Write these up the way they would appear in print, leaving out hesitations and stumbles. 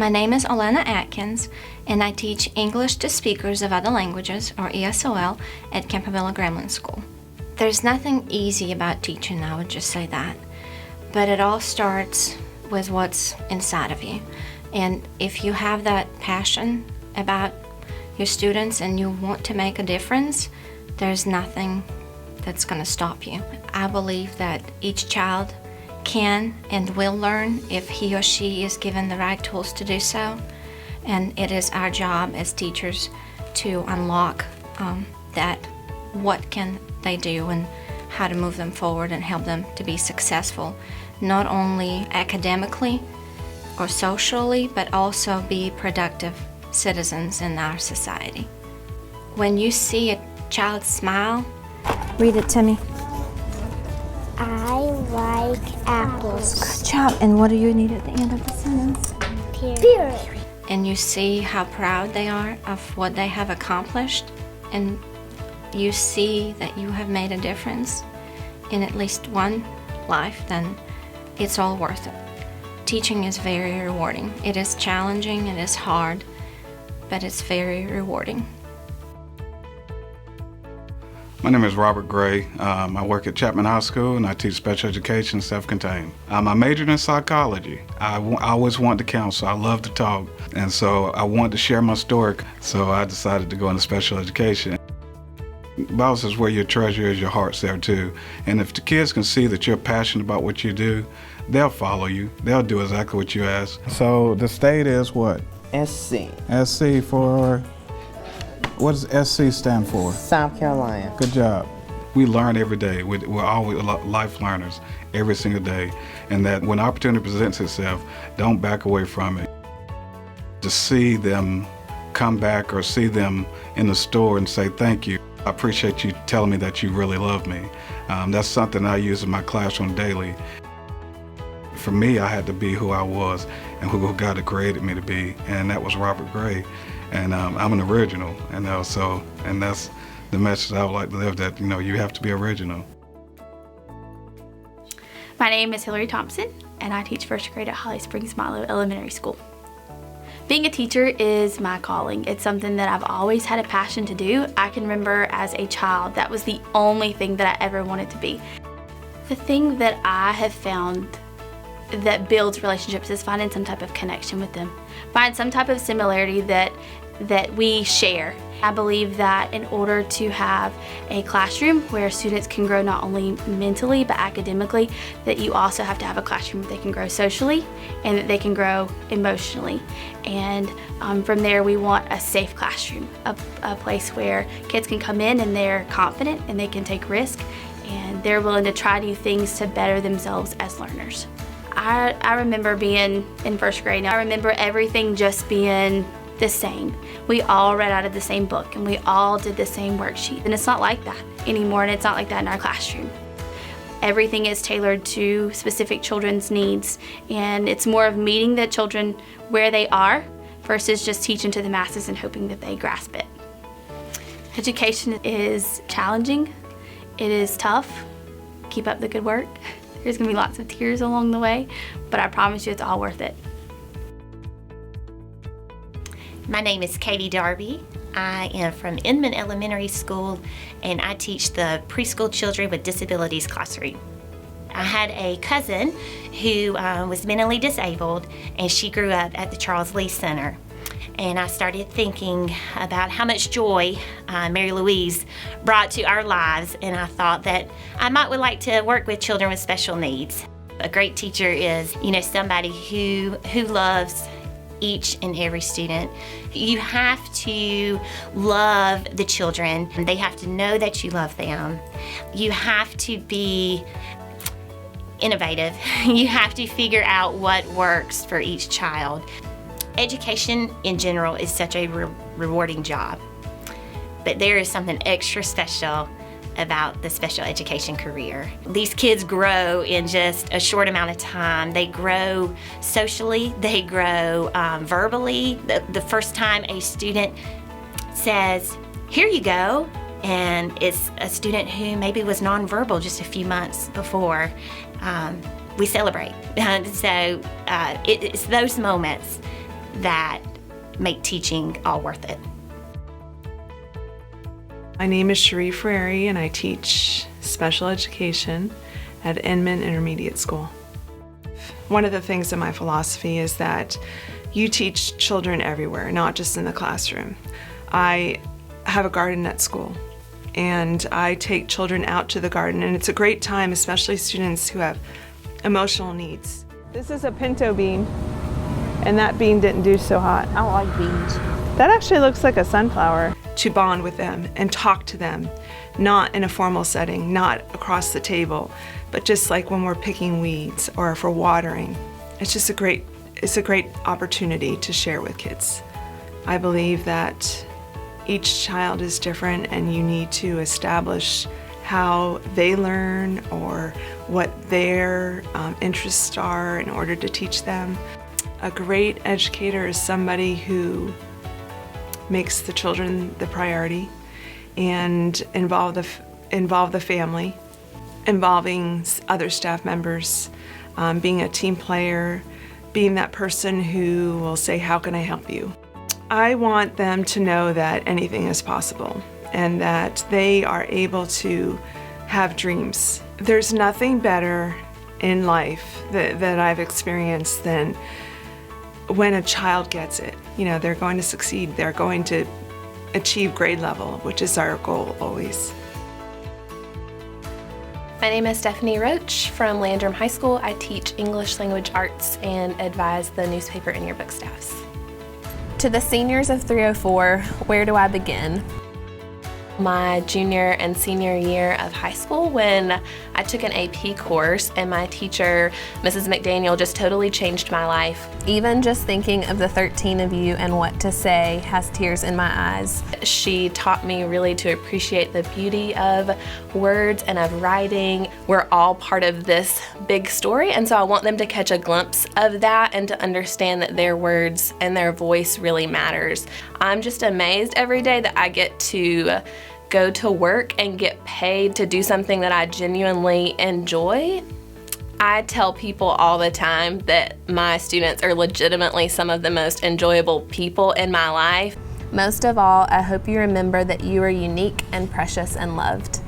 My name is Elena Atkins, and I teach English to Speakers of Other Languages, or ESOL, at Campobello Gremlin School. There's nothing easy about teaching, I would just say that. But it all starts with what's inside of you. And if you have that passion about your students and you want to make a difference, there's nothing that's going to stop you. I believe that each child can and will learn if he or she is given the right tools to do so. And it is our job as teachers to unlock that what can they do and how to move them forward and help them to be successful, not only academically or socially, but also be productive citizens in our society. When you see a child smile, read it to me. I like apples. Good job. And what do you need at the end of the sentence? Period. And you see how proud they are of what they have accomplished, and you see that you have made a difference in at least one life, then it's all worth it. Teaching is very rewarding. It is challenging, it is hard, but it's very rewarding. My name is Robert Gray. I work at Chapman High School and I teach special education, self-contained. I majored in psychology. I always wanted to counsel. I love to talk. And so I wanted to share my story. So I decided to go into special education. The Bible says where your treasure is, your heart's there too. And if the kids can see that you're passionate about what you do, they'll follow you. They'll do exactly what you ask. So the state is what? SC. SC for... What does SC stand for? South Carolina. Good job. We learn every day. We're always life learners every single day. And that when opportunity presents itself, don't back away from it. To see them come back or see them in the store and say thank you. I appreciate you telling me that you really love me. That's something I use in my classroom daily. For me, I had to be who I was and who God had created me to be, and that was Robert Gray. And I'm an original, and that's the message I would like to live, that you have to be original. My name is Hilary Thompson, and I teach first grade at Holly Springs Milo Elementary School. Being a teacher is my calling. It's something that I've always had a passion to do. I can remember as a child, that was the only thing that I ever wanted to be. The thing that I have found that builds relationships is finding some type of connection with them. Find some type of similarity that we share. I believe that in order to have a classroom where students can grow not only mentally but academically, that you also have to have a classroom that they can grow socially and that they can grow emotionally. And from there, we want a safe classroom, a place where kids can come in and they're confident and they can take risk and they're willing to try new things to better themselves as learners. I remember being in first grade. I remember everything just being the same. We all read out of the same book and we all did the same worksheet. And it's not like that anymore, and it's not like that in our classroom. Everything is tailored to specific children's needs, and it's more of meeting the children where they are versus just teaching to the masses and hoping that they grasp it. Education is challenging. It is tough. Keep up the good work. There's gonna be lots of tears along the way, but I promise you it's all worth it. My name is Katie Darby. I am from Inman Elementary School, and I teach the preschool children with disabilities classroom. I had a cousin who was mentally disabled, and she grew up at the Charles Lee Center. And I started thinking about how much joy Mary Louise brought to our lives, and I thought that I would like to work with children with special needs. A great teacher is, somebody who loves each and every student. You have to love the children, and they have to know that you love them. You have to be innovative. You have to figure out what works for each child. Education in general is such a rewarding job, but there is something extra special about the special education career. These kids grow in just a short amount of time. They grow socially, they grow verbally. The first time a student says, "Here you go," and it's a student who maybe was nonverbal just a few months before, we celebrate. So it's those moments that make teaching all worth it. My name is Sheree Ferrari, and I teach special education at Inman Intermediate School. One of the things in my philosophy is that you teach children everywhere, not just in the classroom. I have a garden at school, and I take children out to the garden, and it's a great time, especially students who have emotional needs. This is a pinto bean, and that bean didn't do so hot. I don't like beans. That actually looks like a sunflower. To bond with them and talk to them, not in a formal setting, not across the table, but just like when we're picking weeds or for watering. It's a great opportunity to share with kids. I believe that each child is different, and you need to establish how they learn or what their interests are in order to teach them. A great educator is somebody who makes the children the priority and involve the family, involving other staff members, being a team player, being that person who will say, how can I help you? I want them to know that anything is possible and that they are able to have dreams. There's nothing better in life that I've experienced than when a child gets it. You know, they're going to succeed. They're going to achieve grade level, which is our goal always. My name is Stephanie Roach from Landrum High School. I teach English language arts and advise the newspaper and yearbook staffs. To the seniors of 304, where do I begin? My junior and senior year of high school, when I took an AP course and my teacher, Mrs. McDaniel, just totally changed my life. Even just thinking of the 13 of you and what to say has tears in my eyes. She taught me really to appreciate the beauty of words and of writing. We're all part of this big story, and so I want them to catch a glimpse of that and to understand that their words and their voice really matters. I'm just amazed every day that I get to go to work and get paid to do something that I genuinely enjoy. I tell people all the time that my students are legitimately some of the most enjoyable people in my life. Most of all, I hope you remember that you are unique and precious and loved.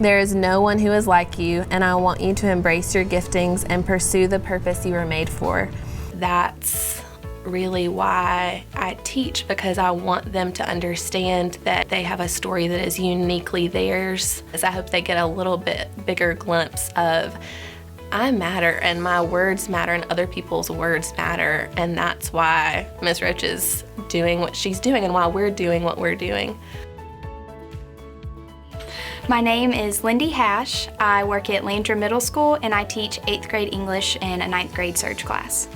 There is no one who is like you, and I want you to embrace your giftings and pursue the purpose you were made for. That's really why I teach, because I want them to understand that they have a story that is uniquely theirs. I hope they get a little bit bigger glimpse of I matter and my words matter and other people's words matter, and that's why Ms. Roach is doing what she's doing and why we're doing what we're doing. My name is Lindy Hash. I work at Landrum Middle School and I teach 8th grade English and a 9th grade Surge class.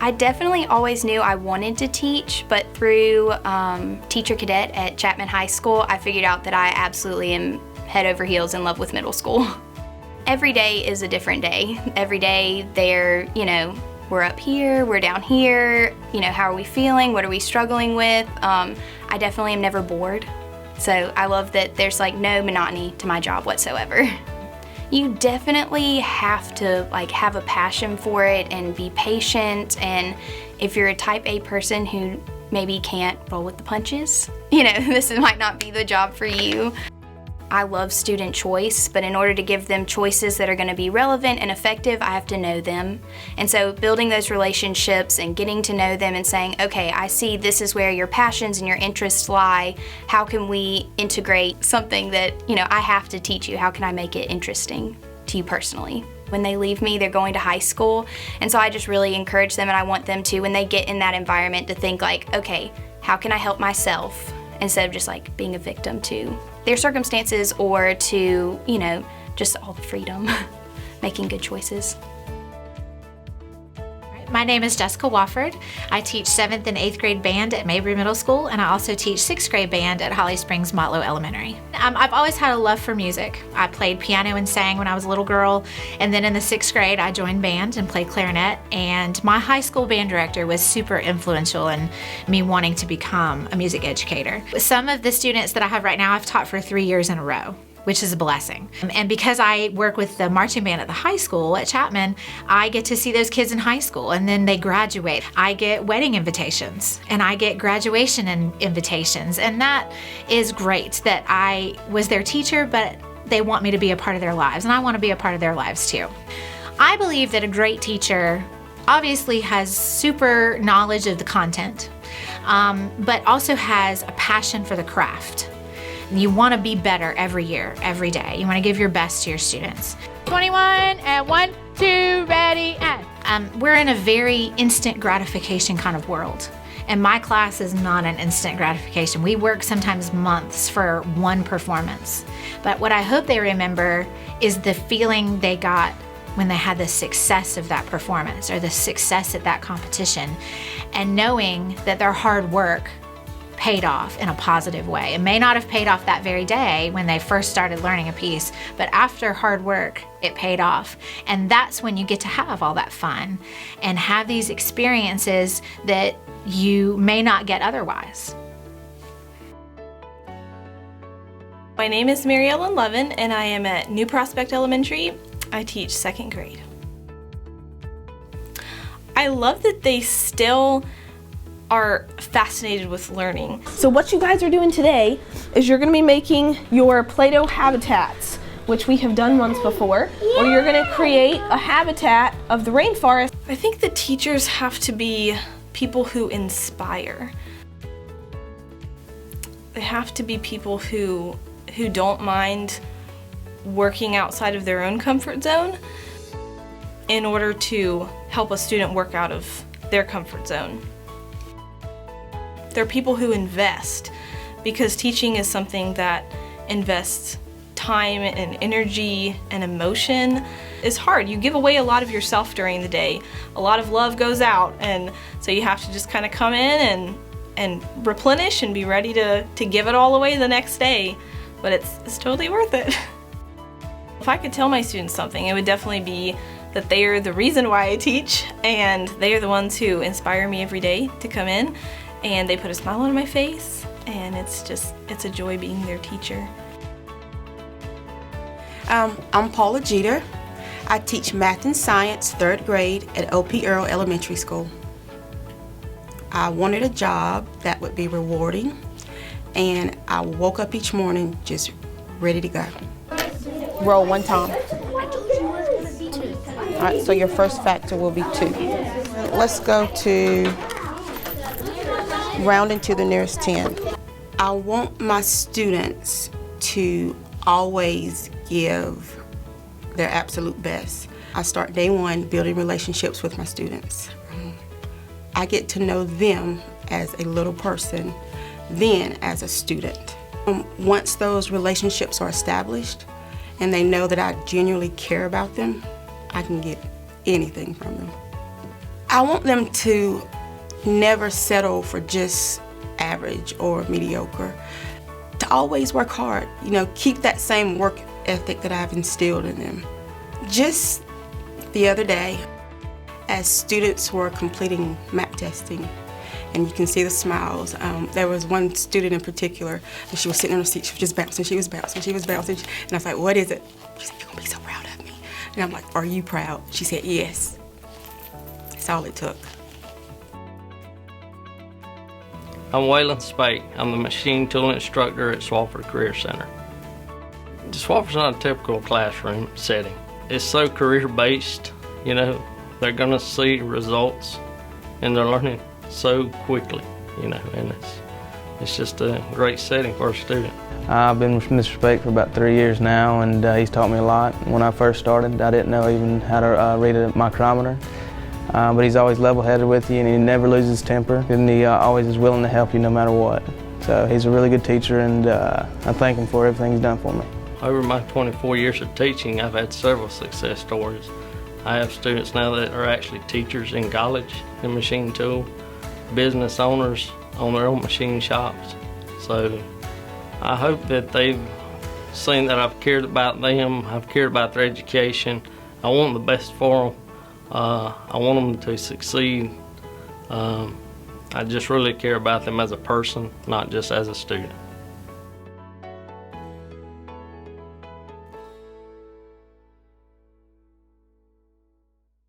I definitely always knew I wanted to teach, but through teacher cadet at Chapman High School, I figured out that I absolutely am head over heels in love with middle school. Every day is a different day. Every day we're up here, we're down here, how are we feeling, what are we struggling with? I definitely am never bored. So I love that there's no monotony to my job whatsoever. You definitely have to have a passion for it and be patient, and if you're a type A person who maybe can't roll with the punches, this might not be the job for you. I love student choice, but in order to give them choices that are going to be relevant and effective, I have to know them. And so building those relationships and getting to know them and saying, okay, I see this is where your passions and your interests lie. How can we integrate something that, I have to teach you? How can I make it interesting to you personally? When they leave me, they're going to high school. And so I just really encourage them, and I want them to, when they get in that environment, to think okay, how can I help myself? Instead of just being a victim to their circumstances or to, just all the freedom, making good choices. My name is Jessica Wofford. I teach 7th and 8th grade band at Mabry Middle School, and I also teach 6th grade band at Holly Springs Motlow Elementary. I've always had a love for music. I played piano and sang when I was a little girl, and then in the 6th grade I joined band and played clarinet, and my high school band director was super influential in me wanting to become a music educator. Some of the students that I have right now I've taught for 3 years in a row. which is a blessing. And because I work with the marching band at the high school at Chapman, I get to see those kids in high school, and then they graduate. I get wedding invitations, and I get graduation invitations, and that is great that I was their teacher, but they want me to be a part of their lives, and I want to be a part of their lives too. I believe that a great teacher obviously has super knowledge of the content, but also has a passion for the craft. You want to be better every year, every day. You want to give your best to your students. 21 and 1, 2, ready, and. We're in a very instant gratification kind of world. And my class is not an instant gratification. We work sometimes months for one performance. But what I hope they remember is the feeling they got when they had the success of that performance or the success at that competition, and knowing that their hard work paid off in a positive way. It may not have paid off that very day when they first started learning a piece, but after hard work, it paid off. And that's when you get to have all that fun and have these experiences that you may not get otherwise. My name is Mary Ellen Levin, and I am at New Prospect Elementary. I teach 2nd grade. I love that they still are fascinated with learning. So what you guys are doing today is you're going to be making your Play-Doh habitats, which we have done once before, where you're going to create a habitat of the rainforest. I think the teachers have to be people who inspire. They have to be people who don't mind working outside of their own comfort zone in order to help a student work out of their comfort zone. They're people who invest, because teaching is something that invests time and energy and emotion. It's hard. You give away a lot of yourself during the day. A lot of love goes out, and so you have to just kind of come in and replenish and be ready to give it all away the next day. But it's totally worth it. If I could tell my students something, it would definitely be that they are the reason why I teach, and they are the ones who inspire me every day to come in, and they put a smile on my face, and it's a joy being their teacher. I'm Paula Jeter. I teach math and science 3rd grade at O.P. Earl Elementary School. I wanted a job that would be rewarding, and I woke up each morning just ready to go. Roll one time. All right, so your first factor will be 2. Let's go to rounding to the nearest 10. I want my students to always give their absolute best. I start day one building relationships with my students. I get to know them as a little person, then as a student. Once those relationships are established and they know that I genuinely care about them, I can get anything from them. I want them to never settle for just average or mediocre. To always work hard, keep that same work ethic that I've instilled in them. Just the other day, as students were completing map testing, and you can see the smiles, there was one student in particular, and she was sitting in her seat, she was just bouncing, she was bouncing, she was bouncing, and I was like, what is it? She said, you're gonna be so proud of me. And I'm like, are you proud? She said, yes. That's all it took. I'm Waylon Spate. I'm the machine tool instructor at Wofford Career Center. Wofford's not a typical classroom setting. It's so career-based, they're gonna see results and they're learning so quickly, and it's just a great setting for a student. I've been with Mr. Spate for about 3 years now, and he's taught me a lot. When I first started, I didn't know even how to read a micrometer. But he's always level-headed with you, and he never loses his temper, and he always is willing to help you no matter what. So he's a really good teacher, and I thank him for everything he's done for me. Over my 24 years of teaching, I've had several success stories. I have students now that are actually teachers in college in machine tool, business owners on their own machine shops. So I hope that they've seen that I've cared about them, I've cared about their education. I want the best for them. I want them to succeed. I just really care about them as a person, not just as a student.